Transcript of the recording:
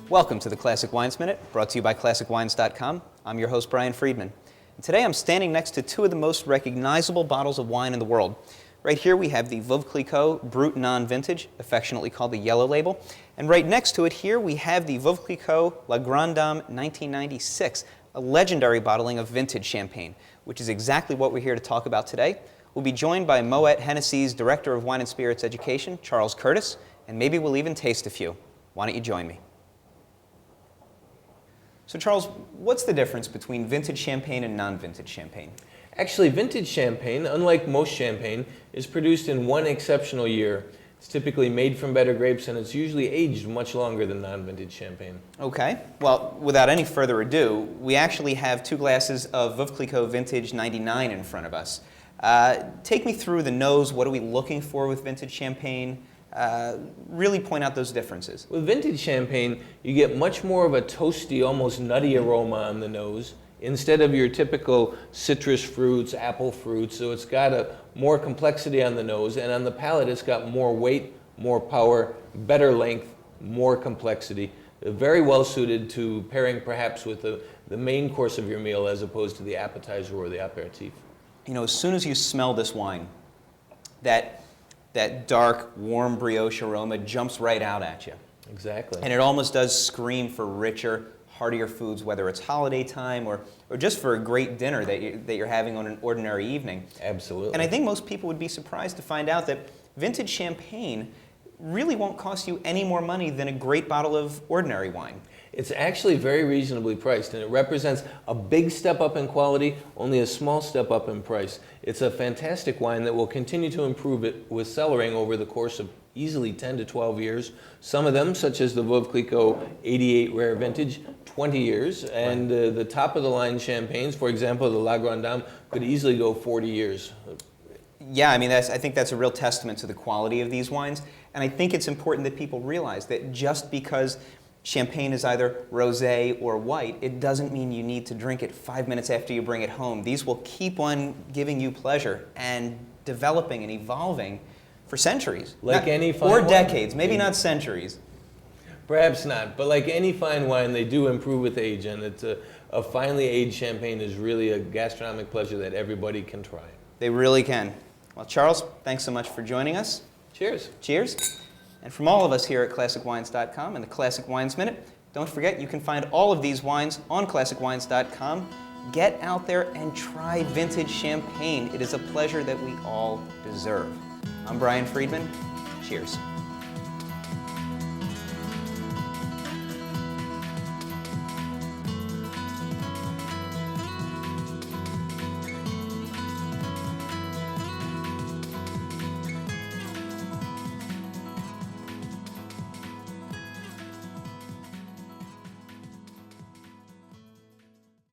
Welcome to the Classic Wines Minute, brought to you by ClassicWines.com. I'm your host, Brian Freedman. And today I'm standing next to two of the most recognizable bottles of wine in the world. Right here we have the Veuve Clicquot Brut Non-Vintage, affectionately called the Yellow Label. And right next to it here we have the Veuve Clicquot La Grande Dame 1996, a legendary bottling of vintage champagne, which is exactly what we're here to talk about today. We'll be joined by Moet Hennessy's Director of Wine and Spirits Education, Charles Curtis, and maybe we'll even taste a few. Why don't you join me? So Charles, what's the difference between vintage champagne and non-vintage champagne? Actually, vintage champagne, unlike most champagne, is produced in one exceptional year. It's typically made from better grapes, and it's usually aged much longer than non-vintage champagne. Okay. Well, without any further ado, we actually have two glasses of Veuve Clicquot Vintage 99 in front of us. Take me through the nose. What are we looking for with vintage champagne? Really point out those differences. With vintage champagne, you get much more of a toasty, almost nutty aroma on the nose instead of your typical citrus fruits, apple fruits. So it's got a more complexity on the nose, and on the palate it's got more weight, more power, better length, more complexity. Very well suited to pairing perhaps with the main course of your meal as opposed to the appetizer or the aperitif. You know, as soon as you smell this wine, that dark, warm brioche aroma jumps right out at you. Exactly. And it almost does scream for richer, heartier foods, whether it's holiday time or just for a great dinner that you're having on an ordinary evening. Absolutely. And I think most people would be surprised to find out that vintage champagne really won't cost you any more money than a great bottle of ordinary wine. It's actually very reasonably priced, and it represents a big step up in quality, only a small step up in price. It's a fantastic wine that will continue to improve it with cellaring over the course of easily 10 to 12 years. Some of them, such as the Veuve Clicquot 88 Rare Vintage, 20 years. And the top-of-the-line champagnes, for example, the La Grande Dame, could easily go 40 years. Yeah, I mean, I think that's a real testament to the quality of these wines. And I think it's important that people realize that just because champagne is either rosé or white, it doesn't mean you need to drink it 5 minutes after you bring it home. These will keep on giving you pleasure and developing and evolving for centuries. Like any fine or wine. decades, maybe not centuries. Perhaps not, but like any fine wine, they do improve with age, and it's a finely aged champagne is really a gastronomic pleasure that everybody can try. They really can. Well, Charles, thanks so much for joining us. Cheers. Cheers. And from all of us here at ClassicWines.com and the Classic Wines Minute, don't forget you can find all of these wines on ClassicWines.com. Get out there and try vintage champagne. It is a pleasure that we all deserve. I'm Brian Freedman. Cheers.